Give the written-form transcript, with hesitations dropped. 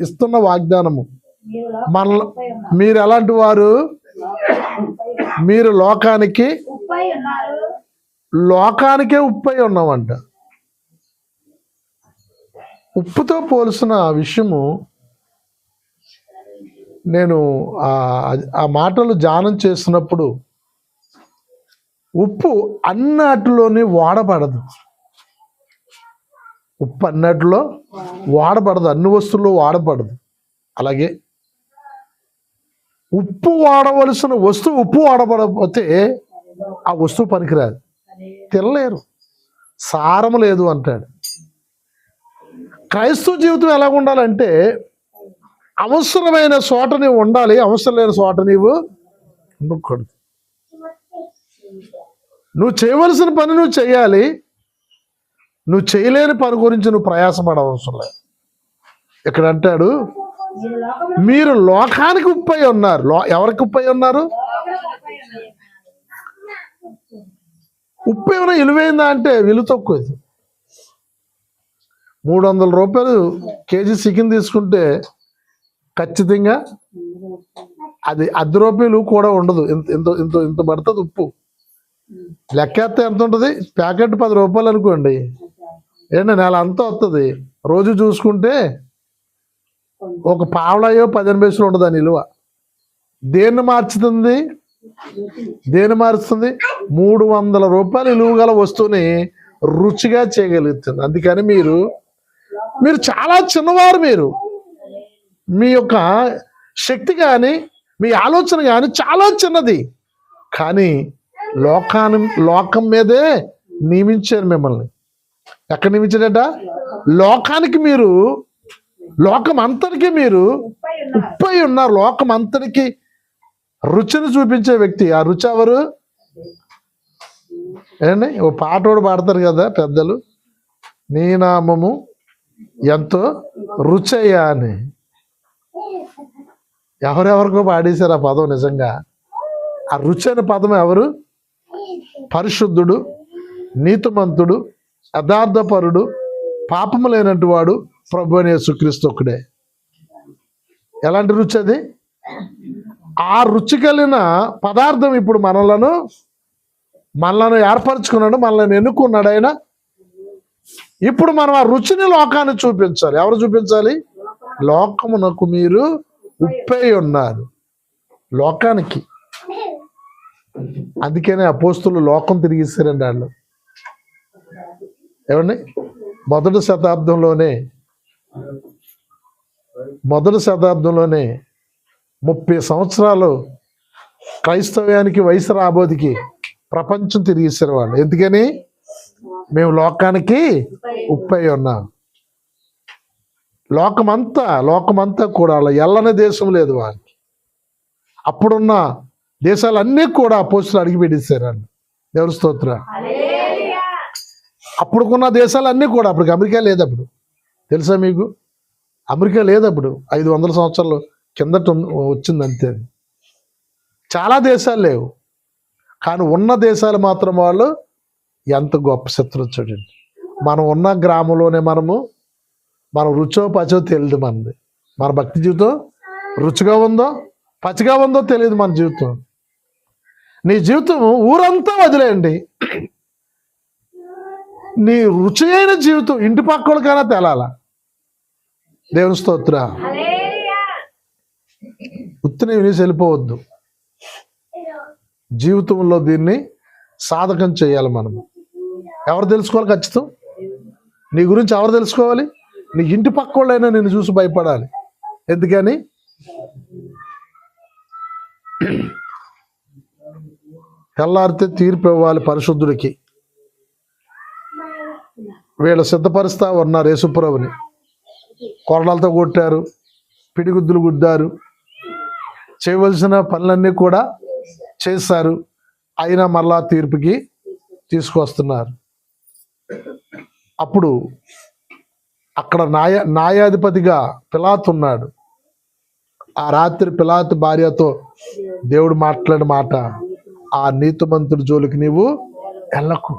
ఇస్తున్న వాగ్దానము. మీరు ఎలాంటి వారు? మీరు లోకానికే ఉప్పై ఉన్నామంట. ఉప్పుతో పోల్చిన విషయము నేను ఆ మాటలు ధ్యానం చేసినప్పుడు, ఉప్పు అన్నట్లోని వాడబడదు. ఉప్పు అన్నట్లో వాడబడదు, అన్ని వస్తువుల్లో వాడబడదు. అలాగే ఉప్పు వాడవలసిన వస్తువు ఉప్పు వాడబడకపోతే ఆ వస్తువు పనికిరాదు, తినలేరు, సారం లేదు అంటాడు. క్రైస్తవ జీవితం ఎలా ఉండాలంటే, అవసరమైన చోట నీవు ఉండాలి, అవసరం లేని చోట నీవు ఉండకూడదు. నువ్వు చేయవలసిన పని నువ్వు చేయాలి, నువ్వు చేయలేని పని గురించి నువ్వు ప్రయాసపడవసరం లేదు. ఇక్కడ అంటాడు, మీరు లోకానికి ఉప్పై ఉన్నారు. ఎవరికి ఉప్పై ఉన్నారు? ఉప్పు ఏమైనా విలువైందా అంటే విలువ తక్కువది. 300 రూపాయలు కేజీ చికెన్ తీసుకుంటే ఖచ్చితంగా అది 10 రూపాయలు కూడా ఉండదు. ఇంత పడుతుంది ఉప్పు. లెక్కేస్తే ఎంత ఉంటుంది? ప్యాకెట్ 10 రూపాయలు అనుకోండి, ఏంటంటే నెల అంతా వస్తుంది. రోజు చూసుకుంటే ఒక పావలాయో 15 పైసలు ఉండదు అని విలువ. దేన్ని మార్చుతుంది? 300 రూపాయలు విలువ గల వస్తువుని రుచిగా చేయగలుగుతుంది. అందుకని మీరు చాలా చిన్నవారు. మీ యొక్క శక్తి కానీ మీ ఆలోచన కానీ చాలా చిన్నది. కానీ లోకం మీదే నియమించారు మిమ్మల్ని. ఎక్కడ నియమించాడట? లోకానికి. మీరు లోకం అంతటికి మీరు ఉప్పై ఉన్నారు. లోకం అంతటికి రుచిని చూపించే వ్యక్తి. ఆ రుచి ఎవరు? ఏండి, ఓ పాట కూడా పాడతారు కదా పెద్దలు, నీ నామము ఎంతో రుచయ్యా అని. ఎవరెవరికో పాడేశారు ఆ పదం. నిజంగా ఆ రుచి అనే పదం ఎవరు? పరిశుద్ధుడు, నీతిమంతుడు, యథార్థపరుడు, పాపము లేనట్టు వాడు ప్రభువైన యేసుక్రీస్తు ఒక్కడే. ఎలాంటి రుచి అది? ఆ రుచి కలిగిన పదార్థం ఇప్పుడు మనలను ఏర్పరచుకున్నాడు, మనల్ని ఎన్నుకున్నాడు ఆయన. ఇప్పుడు మనం ఆ రుచిని లోకాన్ని చూపించాలి. ఎవరు చూపించాలి? లోకమునకు మీరు ఉప్పై ఉన్నారు, లోకానికి. అందుకనే అపోస్తులు లోకం తిరిగిస్తారండి వాళ్ళు. ఏమండి, మొదటి శతాబ్దంలోనే 30 సంవత్సరాలు క్రైస్తవ్యానికి వయసు రాబోదికి ప్రపంచం తిరిగిస్తారు వాళ్ళు. ఎందుకని? మేము లోకానికి ఉప్పై ఉన్నాం. లోకమంతా కూడా ఎల్లనే దేశం లేదు వాళ్ళకి. అప్పుడున్న దేశాలన్నీ కూడా అపోస్తులు అడిగి పెట్టేశారండి. దేవుని స్తోత్రం. అప్పుడుకున్న దేశాలన్నీ కూడా, అప్పటికి అమెరికా లేదు. అప్పుడు తెలుసా మీకు? అమెరికా లేదు అప్పుడు. 500 సంవత్సరాలు కిందట వచ్చింది అంతే. చాలా దేశాలు లేవు. కానీ ఉన్న దేశాలు మాత్రం వాళ్ళు ఎంత గొప్ప శత్రువు చూడండి. మనం ఉన్న గ్రామంలోనే మనం రుచో పచో తెలియదు మనది. మన భక్తి జీవితం రుచిగా ఉందో పచ్చిగా ఉందో తెలియదు మన జీవితం. నీ జీవితం ఊరంతా వదిలేయండి, నీ రుచి అయిన జీవితం ఇంటి పక్కలకైనా తెలాల. దేవుని స్తోత్ర. ఉత్తిని వినేసి వెళ్ళిపోవద్దు. జీవితంలో దీన్ని సాధకం చేయాలి. మనము ఎవరు తెలుసుకోవాలి? ఖచ్చితం నీ గురించి ఎవరు తెలుసుకోవాలి? నీ ఇంటి పక్కోళ్ళైనా నిన్ను చూసి భయపడాలి. ఎందుకని? తెల్లారితే తీర్పు ఇవ్వాలి పరిశుద్ధుడికి. వీళ్ళు సిద్ధపరుస్తా ఉన్నారు యేసుప్రభుని. కొరడాలతో కొట్టారు, పిడిగుద్దులు గుద్దారు, చేయవలసిన పనులన్నీ కూడా చేశారు. అయినా మళ్ళా తీర్పుకి తీసుకొస్తున్నారు. అప్పుడు అక్కడ న్యాయాధిపతిగా పిలాతు ఉన్నాడు. ఆ రాత్రి పిలాతు భార్యతో దేవుడు మాట్లాడిన మాట, ఆ నీతిమంతుడి జోలికి నీవు వెళ్ళకు.